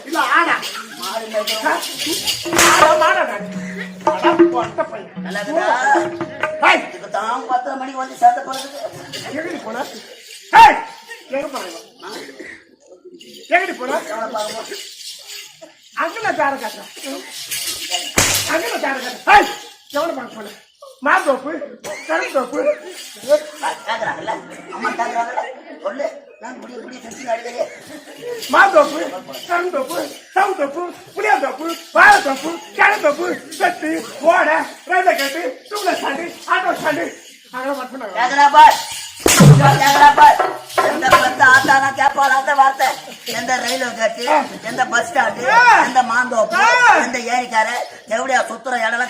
இல்ல ஆனா தான் 10 மணிக்கு வந்து சேர்த்த போறது எங்கடி போன எங்கடி போன அங்கே தார காட்டுறேன் அங்கே தார காட்டுறேன் எவ்வளவு பண்ண போன மாந்தோப்பு கருந்தோப்பு கேக்குறாங்கல்ல அம்மா கேக்குறாங்கல்ல சொல்லு நான் முடிய முடிய செஞ்சு அழுதே மாந்தோப்பு கருந்தோப்பு சவுத்தோப்பு புளியாந்தோப்பு வாழைத்தோப்பு கிழத்தோப்பு செட்டு ஓடை ரயில்வே கேட்டு டூல ஸ்டாண்டு ஆட்டோ ஸ்டாண்டு அங்கே மட்டும் எந்த பத்து ஆத்தானா கேப்பாள் அந்த வார்த்தை எந்த ரயில்வே கேட்டு எந்த பஸ் ஸ்டாண்டு எந்த மாந்தோப்பு எந்த ஏரிக்கார எவ்வளோ சுத்துற இடம்